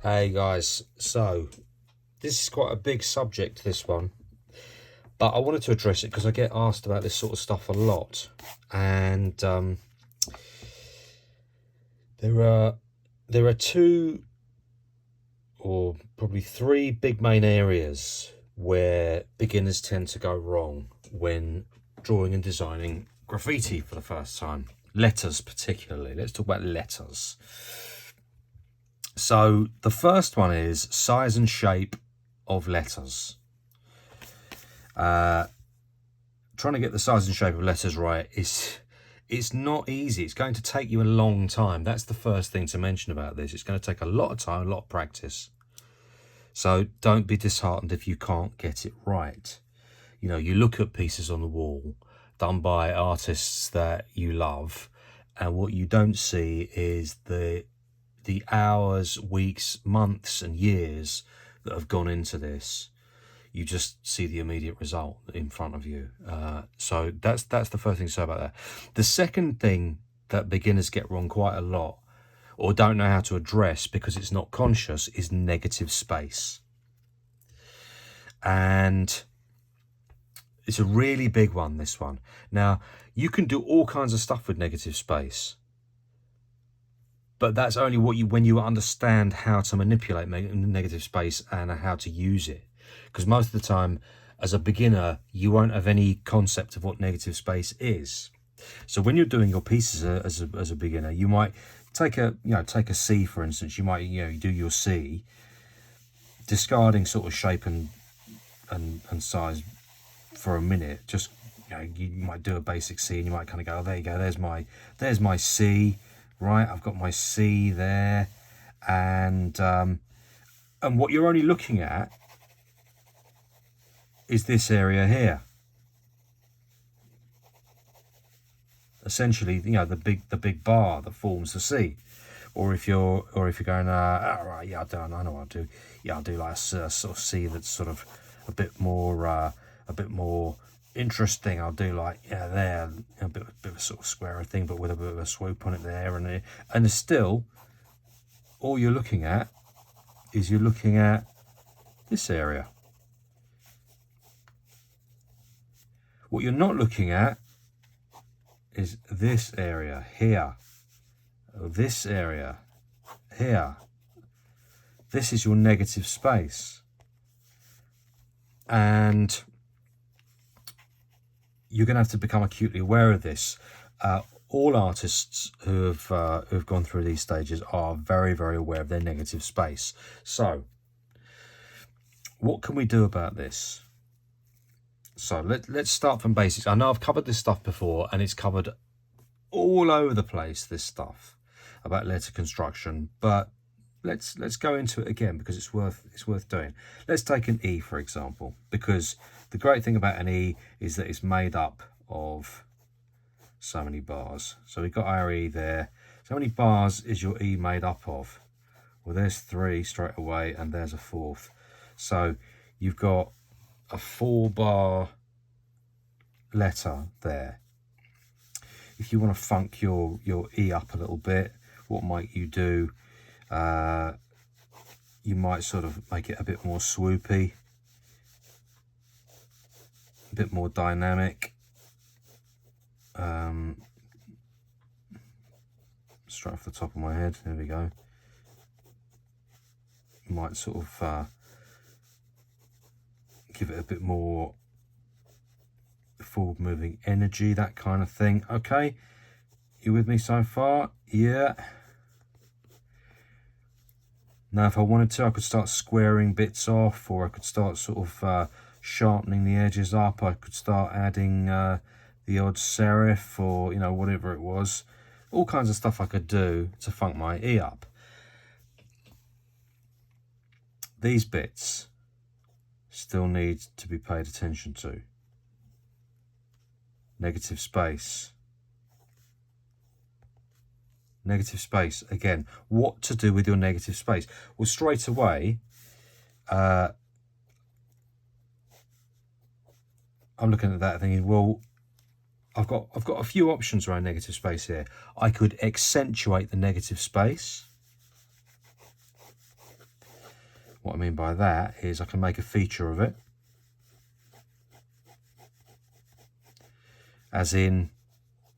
Hey guys, so this is quite a big subject, this one, but I wanted to address it because I get asked about this sort of stuff a lot, and there are two or probably three big main areas where beginners tend to go wrong when drawing and designing graffiti for the first time. Letters particularly. Let's talk about letters. So the first one is size and shape of letters. Trying to get the size and shape of letters right it's not easy. It's going to take you a long time. That's the first thing to mention about this. It's going to take a lot of time, a lot of practice. So don't be disheartened if you can't get it right. You know, you look at pieces on the wall done by artists that you love, and what you don't see is the hours, weeks, months and years that have gone into this. You just see the immediate result in front of you. So that's the first thing to say about that. The second thing that beginners get wrong quite a lot, or don't know how to address because it's not conscious, is negative space. And it's a really big one, this one. Now, you can do all kinds of stuff with negative space, but that's only when you understand how to manipulate negative space and how to use it. Because most of the time, as a beginner, you won't have any concept of what negative space is. So when you're doing your pieces as a beginner, you might take a C, for instance. You might do your C, discarding sort of shape and size for a minute. Just you might do a basic C, and you might kind of go, oh, there you go. There's my C. Right, I've got my C there, and what you're only looking at is this area here. Essentially, the big bar that forms the C. Or if you're going, right, yeah, I know what I'll do. Yeah, I'll do like a sort of C that's sort of a bit more interesting. I'll do like there a bit of a sort of square thing, but with a bit of a swoop on it there, and still all you're looking at is this area. What you're not looking at is this area here, or this area here. This is your negative space, and you're going to have to become acutely aware of this. All artists who've gone through these stages are very, very aware of their negative space. So what can we do about this? So let's start from basics. I know I've covered this stuff before, and it's covered all over the place, this stuff about letter construction, but let's go into it again because it's worth doing. Let's take an E, for example, because the great thing about an E is that it's made up of so many bars. So we've got our E there. So how many bars is your E made up of? Well, there's 3 straight away, and there's a 4th. So you've got a 4-bar letter there. If you want to funk your E up a little bit, what might you do? You might sort of make it a bit more swoopy, a bit more dynamic. Straight off the top of my head, there we go. You might sort of give it a bit more forward moving energy, that kind of thing. Okay, you with me so far? Yeah. Now if I wanted to, I could start squaring bits off, or I could start sort of sharpening the edges up. I could start adding the odd serif, or whatever it was. All kinds of stuff I could do to funk my E up. These bits still need to be paid attention to. Negative space. Negative space, again, what to do with your negative space? Well, straight away, I'm looking at that thinking, well, I've got a few options around negative space here. I could accentuate the negative space. What I mean by that is I can make a feature of it. As in,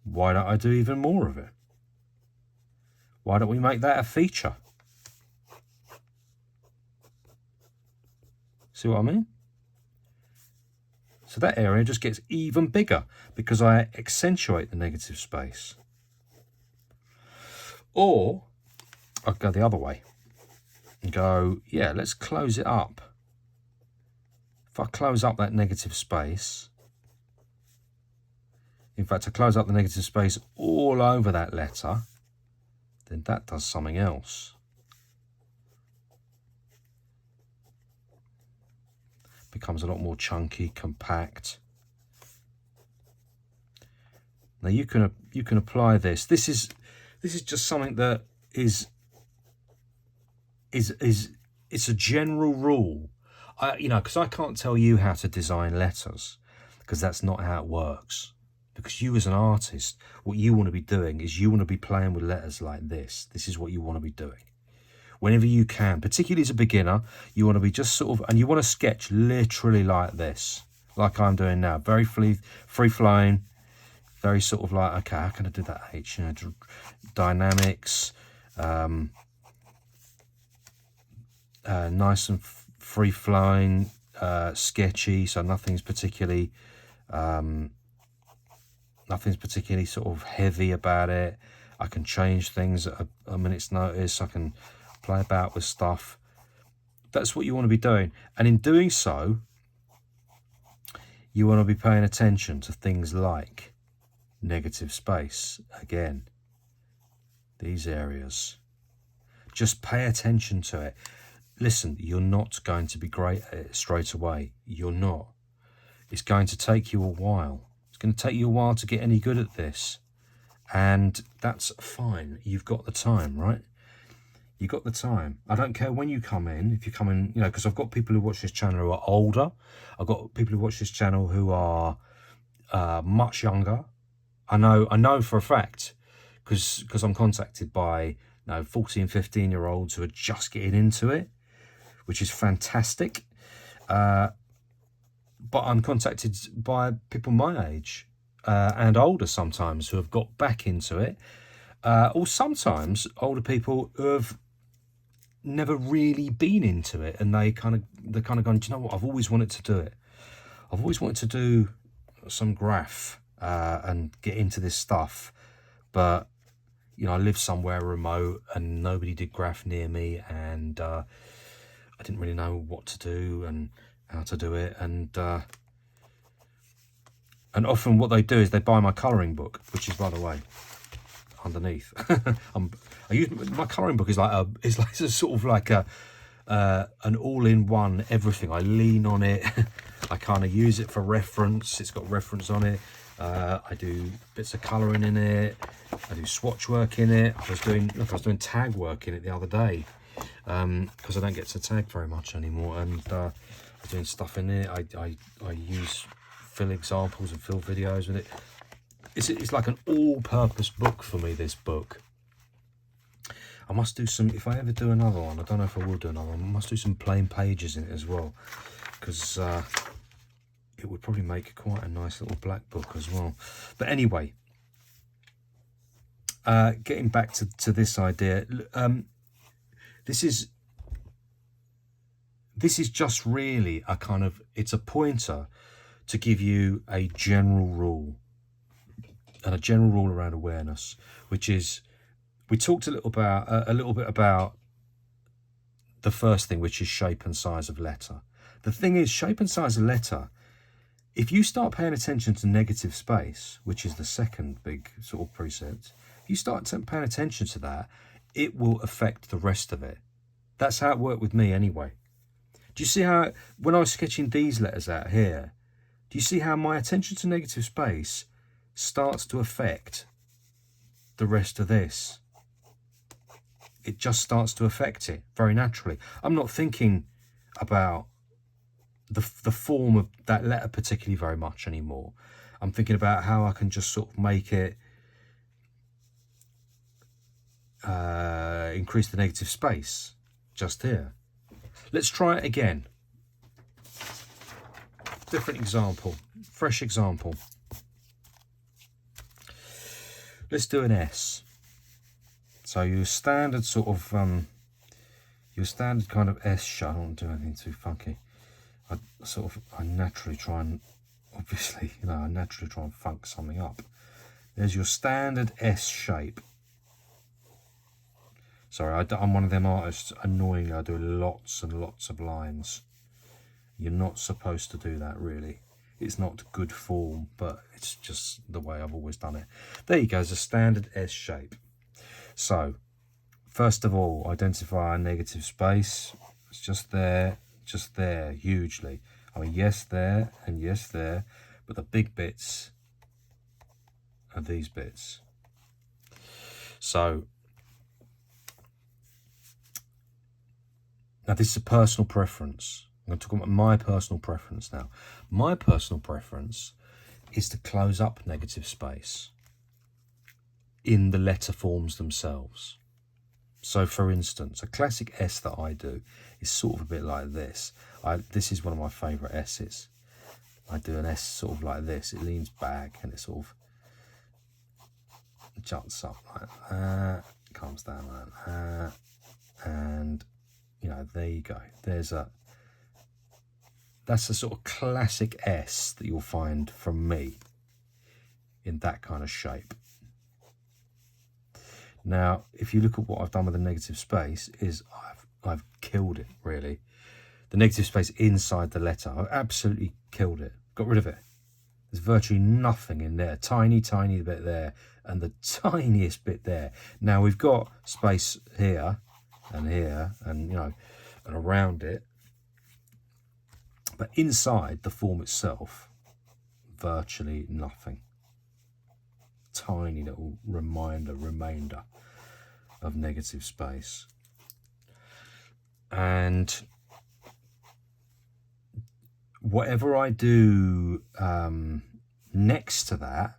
why don't I do even more of it? Why don't we make that a feature? See what I mean? So that area just gets even bigger because I accentuate the negative space. Or I'll go the other way and go, yeah, let's close it up. If I close up that negative space, in fact, I close up the negative space all over that letter, then that does something else. Becomes a lot more chunky, compact. Now you can apply this. This is just something that is it's a general rule. You know, because I can't tell you how to design letters, because that's not how it works. Because you as an artist, what you want to be doing is you want to be playing with letters like this. This is what you want to be doing. Whenever you can, particularly as a beginner, you want to be just sort of, and you want to sketch literally like this, like I'm doing now. Very free-flowing, very sort of like, okay, how can I do that H? You know, dynamics, nice and free-flowing, sketchy, so nothing's particularly sort of heavy about it. I can change things at a minute's notice. I can play about with stuff. That's what you want to be doing, and in doing so, you want to be paying attention to things like negative space. Again, these areas, just pay attention to it. Listen, you're not going to be great at it straight away. You're not. It's going to take you a while. It's going to take you a while to get any good at this, and that's fine. You've got the time, right? You've got the time. I don't care when you come in. If you come in, you know, because I've got people who watch this channel who are older. I've got people who watch this channel who are much younger. I know for a fact, because I'm contacted by, you know, 14, 15-year-olds who are just getting into it, which is fantastic. But I'm contacted by people my age and older sometimes who have got back into it, or sometimes older people who have never really been into it, and they're kind of going, do you know what? I've always wanted to do it. I've always wanted to do some graph and get into this stuff, but you know, I live somewhere remote and nobody did graph near me, and I didn't really know what to do and how to do it, and often what they do is they buy my colouring book, which is, by the way, underneath. I use my colouring book is like a sort of like an all-in-one everything. I lean on it. I kind of use it for reference. It's got reference on it. I do bits of colouring in it. I do swatch work in it. I was doing tag work in it the other day, because I don't get to tag very much anymore, and I was doing stuff in it. I use fill examples and fill videos with it. It's like an all-purpose book for me, this book. I must do some, if I ever do another one, I don't know if I will do another one, I must do some plain pages in it as well, because it would probably make quite a nice little black book as well. But anyway, getting back to this idea, this is just really a kind of, it's a pointer to give you a general rule, and a general rule around awareness, which is, we talked a little bit about the first thing, which is shape and size of letter. The thing is, shape and size of letter, if you start paying attention to negative space, which is the second big sort of precept, if you start paying attention to that, it will affect the rest of it. That's how it worked with me anyway. Do you see how, when I was sketching these letters out here, do you see how my attention to negative space starts to affect the rest of this? It just starts to affect it very naturally. I'm not thinking about the form of that letter particularly very much anymore. I'm thinking about how I can just sort of make it increase the negative space just here. Let's try it again. Different example, fresh example. Let's do an S. So your standard sort of, your standard kind of S shape. I don't want to do anything too funky. I naturally try and, obviously, you know, I naturally try and funk something up. There's your standard S shape. Sorry, I'm one of them artists, annoyingly, I do lots and lots of lines. You're not supposed to do that, really. It's not good form, but it's just the way I've always done it. There you go, there's a standard S shape. So, first of all, identify our negative space. It's just there, hugely. I mean, yes there, and yes there, but the big bits are these bits. So, now this is a personal preference. I'm going to talk about my personal preference now. My personal preference is to close up negative space in the letter forms themselves. So for instance, a classic S that I do is sort of a bit like this. This is one of my favourite S's. I do an S sort of like this. It leans back and it sort of juts up like that, comes down like that, and you know, there you go. That's a sort of classic S that you'll find from me in that kind of shape. Now, if you look at what I've done with the negative space, is I've killed it, really. The negative space inside the letter, I've absolutely killed it. Got rid of it. There's virtually nothing in there. Tiny, tiny bit there, and the tiniest bit there. Now we've got space here, and you know, and around it. But inside the form itself, virtually nothing. Tiny little remainder of negative space. And whatever I do next to that,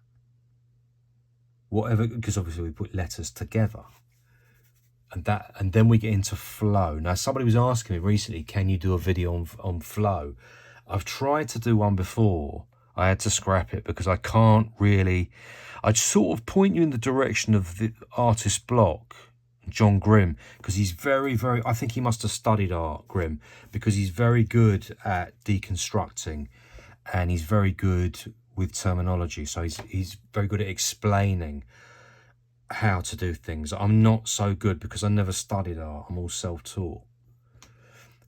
whatever, because obviously we put letters together, and then we get into flow. Now somebody was asking me recently, can you do a video on flow? I've tried to do one before. I had to scrap it because I can't really. I'd sort of point you in the direction of the artist block, John Grimm, because he's very, very, I think he must have studied art, Grimm, because he's very good at deconstructing and he's very good with terminology. So he's very good at explaining how to do things. I'm not so good because I never studied art. I'm all self-taught.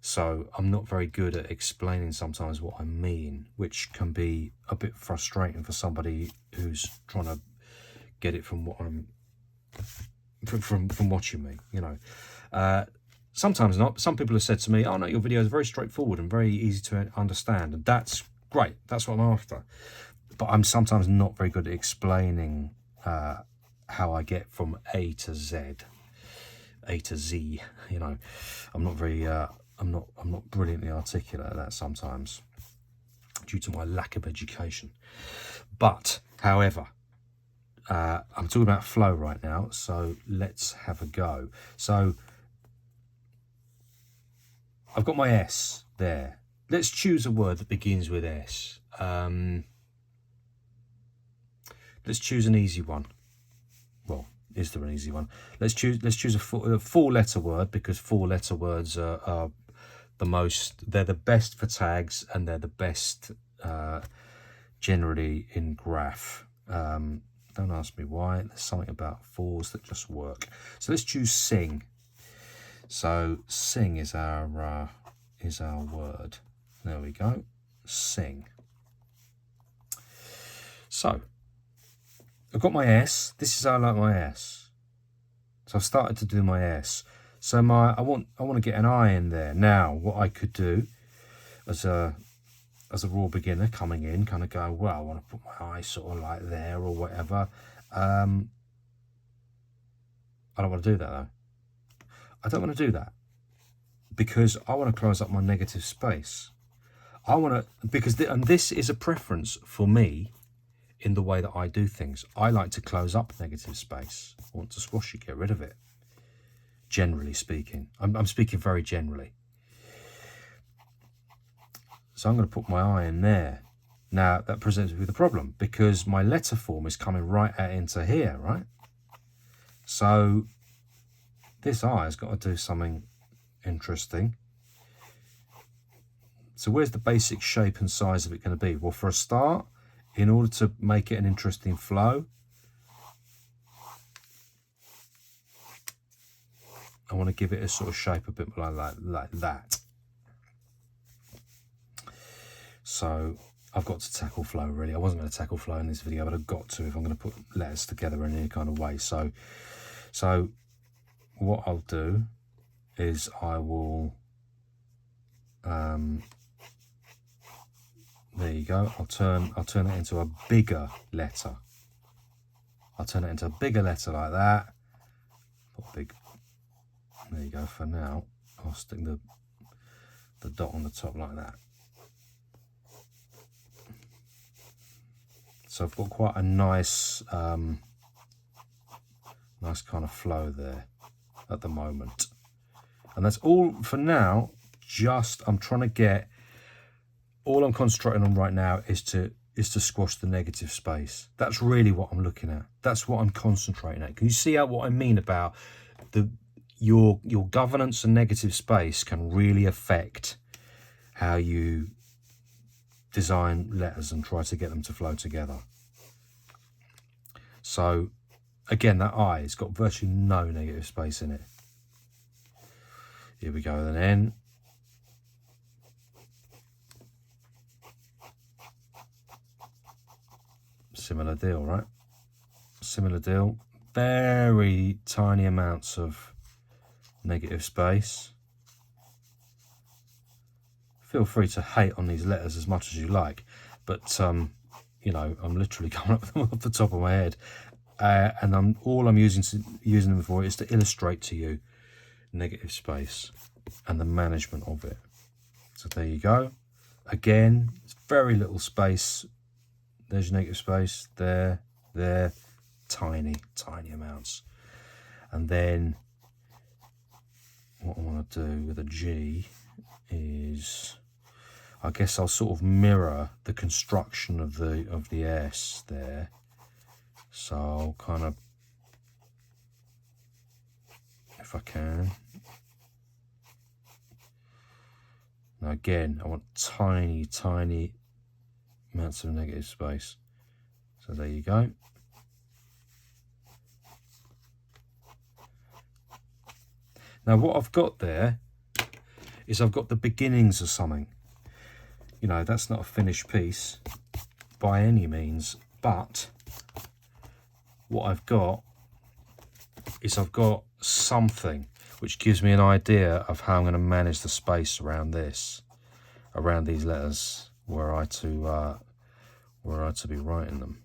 So I'm not very good at explaining sometimes what I mean, which can be a bit frustrating for somebody who's trying to get it from what I'm from watching me, you know. Sometimes not. Some people have said to me, oh no, your video is very straightforward and very easy to understand, and that's great. That's what I'm after. But I'm sometimes not very good at explaining how I get from A to Z, you know. I'm not very I'm not brilliantly articulate at that sometimes due to my lack of education. But however, I'm talking about flow right now, so let's have a go. So I've got my S there. Let's choose a word that begins with S. Let's choose an easy one. Well, is there an easy one? Let's choose a four-letter word, because four-letter words are the most. They're the best for tags, and they're the best generally in graph. Don't ask me why. There's something about fours that just work. So let's choose sing. So sing is our word. There we go. Sing. So I've got my S. This is how I like my S. So I've started to do my S. So I want to get an I in there. Now what I could do as a raw beginner coming in, kind of go, well, I want to put my eye sort of like there or whatever. I don't want to do that though. I don't want to do that because I want to close up my negative space. I want to, because and this is a preference for me in the way that I do things. I like to close up negative space. I want to squash it, get rid of it. Generally speaking, I'm speaking very generally. So I'm going to put my eye in there. Now that presents me with a problem because my letter form is coming right out into here, right? So this eye has got to do something interesting. So where's the basic shape and size of it going to be? Well, for a start, in order to make it an interesting flow, I want to give it a sort of shape a bit like that. So I've got to tackle flow, really. I wasn't going to tackle flow in this video, but I've got to if I'm going to put letters together in any kind of way. So what I'll do is I will, there you go. I'll turn it into a bigger letter. I'll turn it into a bigger letter like that. Put big. There you go. For now, I'll stick the dot on the top like that. So I've got quite a nice, nice kind of flow there at the moment. And that's all for now. I'm trying to get, all I'm concentrating on right now is to squash the negative space. That's really what I'm looking at. That's what I'm concentrating at. Can you see what I mean about your governance and negative space can really affect how you design letters and try to get them to flow together. So again, that I has got virtually no negative space in it. Here we go, and then similar deal, right? Similar deal. Very tiny amounts of negative space. Feel free to hate on these letters as much as you like, but you know, I'm literally coming up with them off the top of my head, and all I'm using them for is to illustrate to you negative space and the management of it. So there you go. Again, it's very little space. There's your negative space there, tiny amounts. And then what I want to do with a G is, I guess I'll sort of mirror the construction of the S there. So I'll kind of, if I can. Now again, I want tiny amounts of negative space. So there you go. Now what I've got there is I've got the beginnings of something. You know, that's not a finished piece by any means, but what I've got is I've got something which gives me an idea of how I'm going to manage the space around these letters were I to be writing them.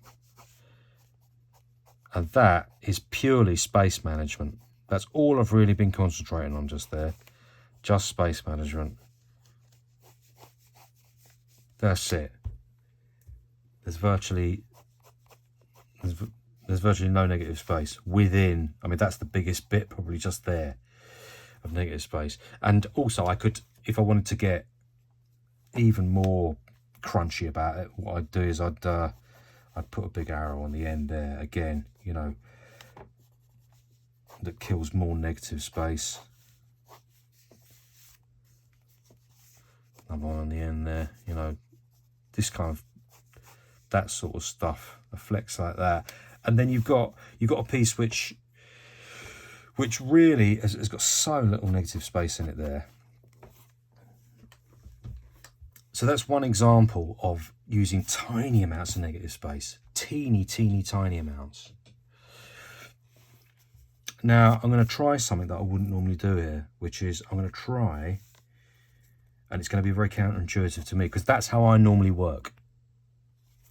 And that is purely space management. That's all I've really been concentrating on just there. Just space management. That's it. There's virtually no negative space within. I mean, that's the biggest bit, probably just there, of negative space. And also I could, if I wanted to get even more crunchy about it, what I'd do is I'd put a big arrow on the end there again, you know, that kills more negative space. Another one on the end there, you know, this kind of, that sort of stuff, a flex like that. And then you've got a piece which really has got so little negative space in it there. So that's one example of using tiny amounts of negative space, teeny tiny amounts. Now I'm going to try something that I wouldn't normally do here, which is I'm going to try, and it's going to be very counterintuitive to me because that's how I normally work.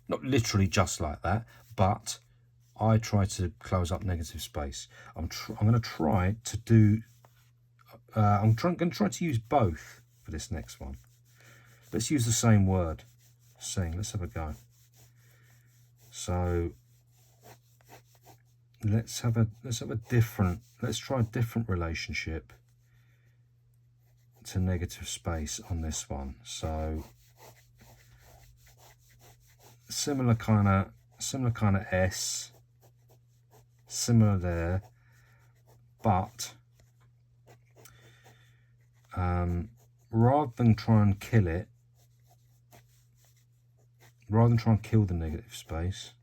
Not literally just like that, but I try to close up negative space. I'm going to try to do, I'm going to try to use both for this next one. Let's use the same word, sing. Let's have a go. So let's try a different relationship to negative space on this one. So similar kind of S, similar there, but rather than try and kill it, rather than try and kill the negative space,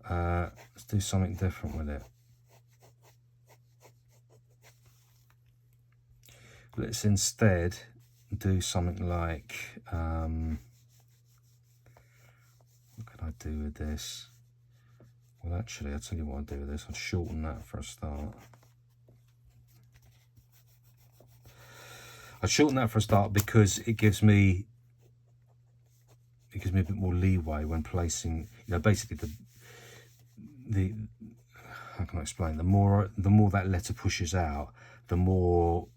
let's do something different with it. Let's instead do something like, what could I do with this? Well, actually, I'll tell you what I'll do with this. I'll shorten that for a start. I shorten that for a start because it gives me a bit more leeway when placing, you know, basically the how can I explain? The more that letter pushes out, the more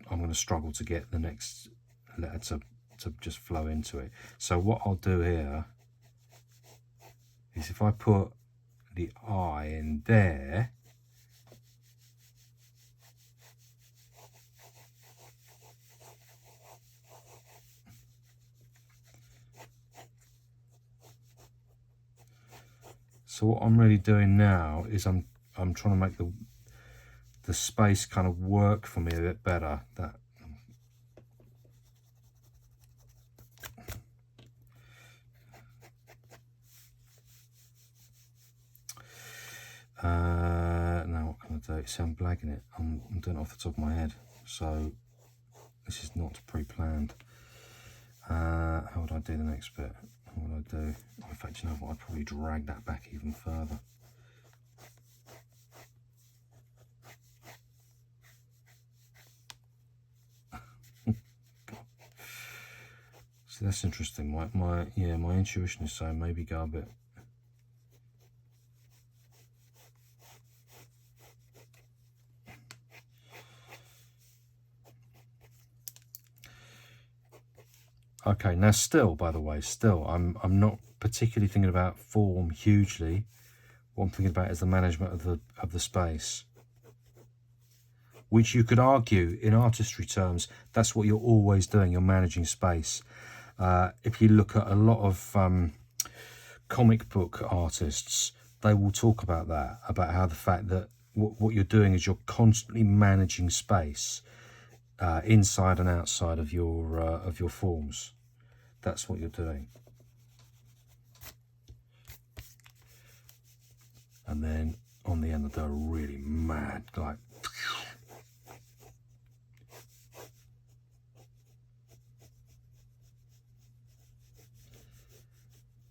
I'm going to struggle to get the next letter to just flow into it. So what I'll do here is if I put the I in there, so what I'm really doing now is I'm trying to make the space kind of work for me a bit better. That now what can I do? See, I'm blagging it. I'm doing it off the top of my head, so this is not pre-planned. How would I do the next bit? What would I do? In fact, you know what? I'd probably drag that back even further. So that's interesting. My intuition is saying maybe go a bit. Okay, now still, by the way, I'm not particularly thinking about form hugely. What I'm thinking about is the management of the space, which you could argue in artistry terms, that's what you're always doing. You're managing space. If you look at a lot of comic book artists, they will talk about that, about how the fact that what you're doing is you're constantly managing space inside and outside of your forms. That's what you're doing. And then on the end, they're really mad, like.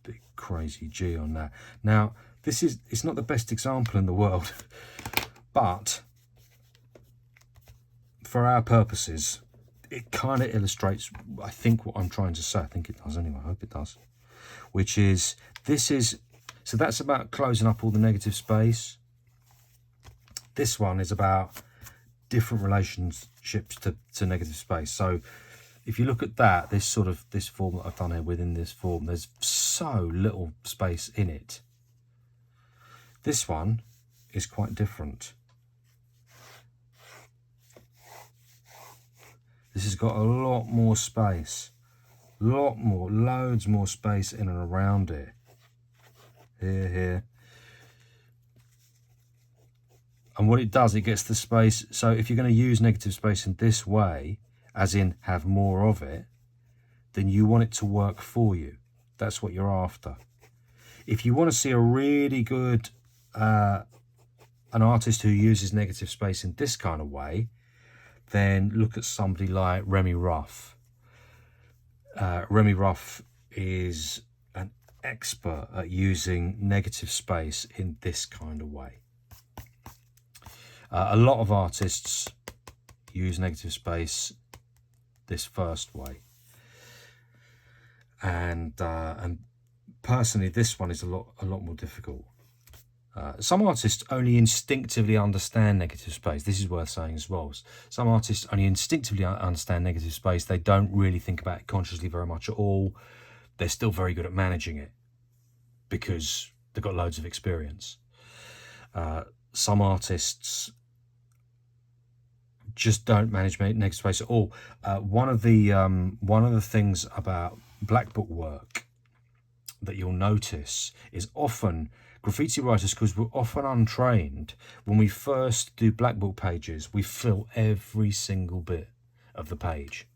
Big crazy G on that. Now, it's not the best example in the world, but for our purposes, it kind of illustrates, I think, what I'm trying to say. I think it does anyway. I hope it does. Which is, so that's about closing up all the negative space. This one is about different relationships to negative space. So if you look at that, this form that I've done here, within this form, there's so little space in it. This one is quite different. This has got a lot more space, loads more space in and around it. Here. And what it does, it gets the space. So if you're going to use negative space in this way, as in have more of it, then you want it to work for you. That's what you're after. If you want to see a really good, an artist who uses negative space in this kind of way, then look at somebody like Remy Ruff. Remy Ruff is an expert at using negative space in this kind of way. A lot of artists use negative space this first way, and personally, this one is a lot more difficult. Some artists only instinctively understand negative space. This is worth saying as well. Some artists only instinctively understand negative space. They don't really think about it consciously very much at all. They're still very good at managing it because they've got loads of experience. Some artists just don't manage negative space at all. One of the things about black book work that you'll notice is often graffiti writers, because we're often untrained, when we first do black book pages, we fill every single bit of the page.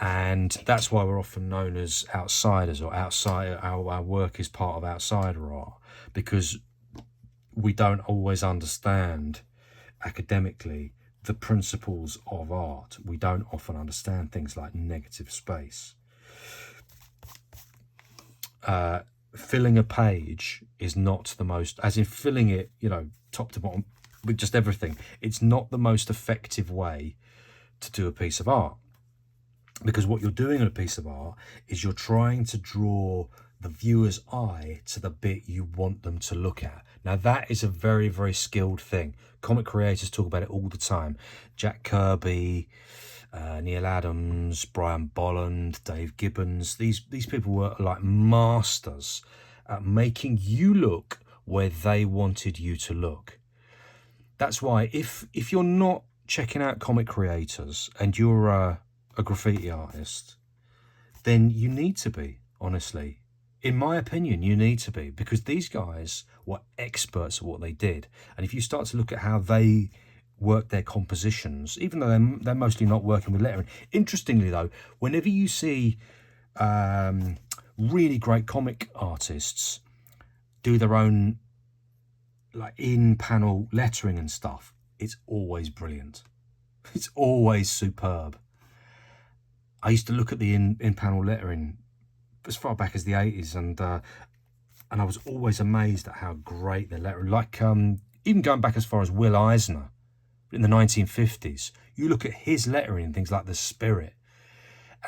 And that's why we're often known as outsiders, or outside. Our work is part of outsider art, because we don't always understand academically the principles of art. We don't often understand things like negative space. Filling a page is not the most, as in filling it, you know, top to bottom with just everything. It's not the most effective way to do a piece of art, because what you're doing in a piece of art is you're trying to draw the viewer's eye to the bit you want them to look at. Now that is a very, very skilled thing. Comic creators talk about it all the time. Jack Kirby, Neil Adams, Brian Bolland, Dave Gibbons, these people were like masters at making you look where they wanted you to look. That's why if you're not checking out comic creators and you're a graffiti artist, then you need to be, honestly. In my opinion, you need to be, because these guys were experts at what they did. And if you start to look at how they work their compositions, even though they're mostly not working with lettering. Interestingly though, whenever you see really great comic artists do their own like in-panel lettering and stuff, it's always brilliant. It's always superb. I used to look at the in-panel lettering as far back as the 80s, and I was always amazed at how great the lettering, like even going back as far as Will Eisner in the 1950s. You look at his lettering and things like The Spirit,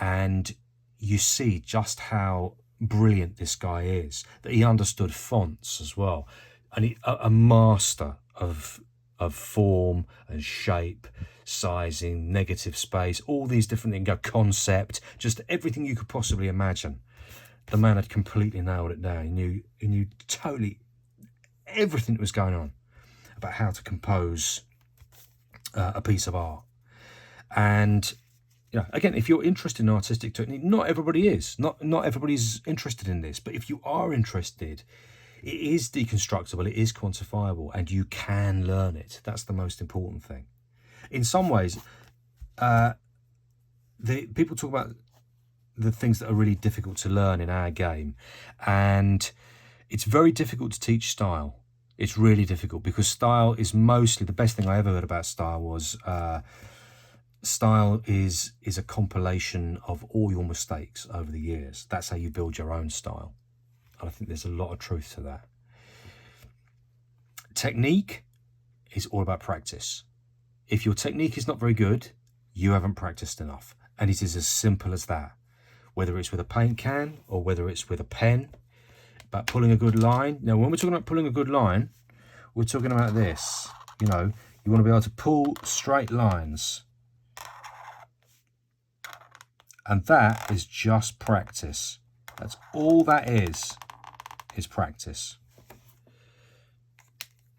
and you see just how brilliant this guy is, that he understood fonts as well, and a master of form and shape, sizing, negative space, all these different things, concept, just everything you could possibly imagine. The man had completely nailed it down. He knew totally everything that was going on about how to compose a piece of art. And you know, again, if you're interested in artistic technique, not everybody is. Not everybody's interested in this, but if you are interested, it is deconstructible, it is quantifiable, and you can learn it. That's the most important thing. In some ways, people talk about the things that are really difficult to learn in our game, and it's very difficult to teach style. It's really difficult, because style is mostly, the best thing I ever heard about style was style is a compilation of all your mistakes over the years. That's how you build your own style. And I think there's a lot of truth to that. Technique is all about practice. If your technique is not very good, you haven't practiced enough. And it is as simple as that. Whether it's with a paint can or whether it's with a pen, about pulling a good line. Now, when we're talking about pulling a good line, we're talking about this. You know, you want to be able to pull straight lines. And that is just practice. That's all that is practice.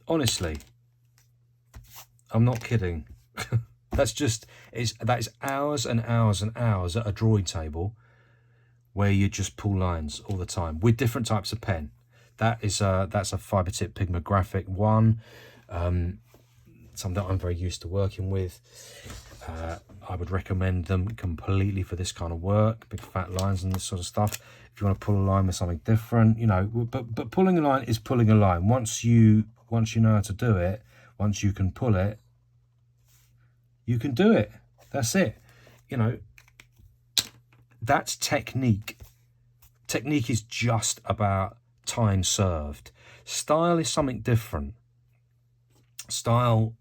Honestly, I'm not kidding. That is hours and hours and hours at a drawing table where you just pull lines all the time with different types of pen. That's a fiber tip Pigma Graphic 1, something that I'm very used to working with. I would recommend them completely for this kind of work, big fat lines and this sort of stuff. If you want to pull a line with something different, you know, but pulling a line is pulling a line. Once you know how to do it, once you can pull it, you can do it. That's it. You know, that's technique. Technique is just about time served. Style is something different. Style,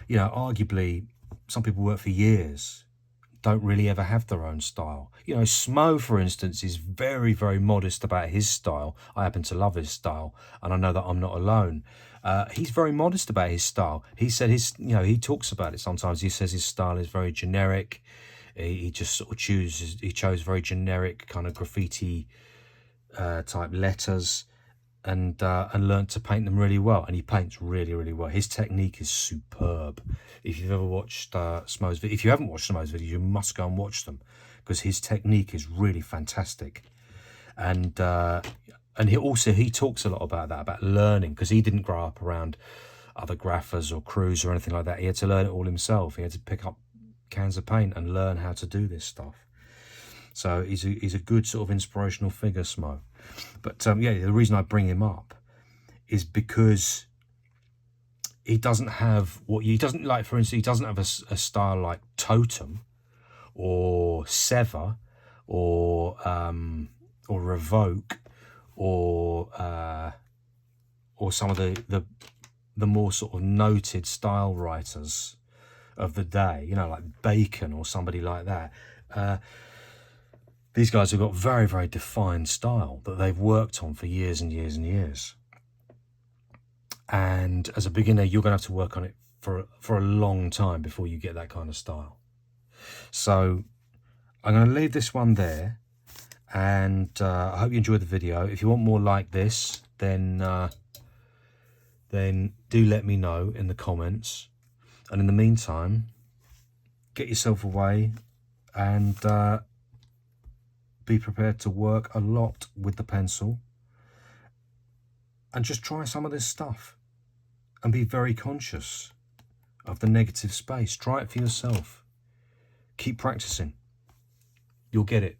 you know, arguably, some people work for years, don't really ever have their own style. You know, Smo, for instance, is very, very modest about his style. I happen to love his style, and I know that I'm not alone. He's very modest about his style. He said he talks about it sometimes. He says his style is very generic. He just sort of chose very generic kind of graffiti type letters, and learned to paint them really well. And he paints really, really well. His technique is superb. If you've ever watched Smo's videos, if you haven't watched Smo's videos, you must go and watch them, because his technique is really fantastic. And he talks a lot about that, about learning, because he didn't grow up around other graphers or crews or anything like that. He had to learn it all himself. He had to pick up cans of paint and learn how to do this stuff. So he's a good sort of inspirational figure, Smo. But yeah, the reason I bring him up is because he doesn't have he doesn't, like, for instance, he doesn't have a style like Totem or Sever or Revoke or some of the more sort of noted style writers of the day, you know, like Bacon or somebody like that. These guys have got very, very defined style that they've worked on for years and years and years. And as a beginner, you're going to have to work on it for a long time before you get that kind of style. So I'm going to leave this one there, and I hope you enjoyed the video. If you want more like this, then do let me know in the comments. And in the meantime, get yourself away and be prepared to work a lot with the pencil, and just try some of this stuff and be very conscious of the negative space. Try it for yourself. Keep practicing. You'll get it.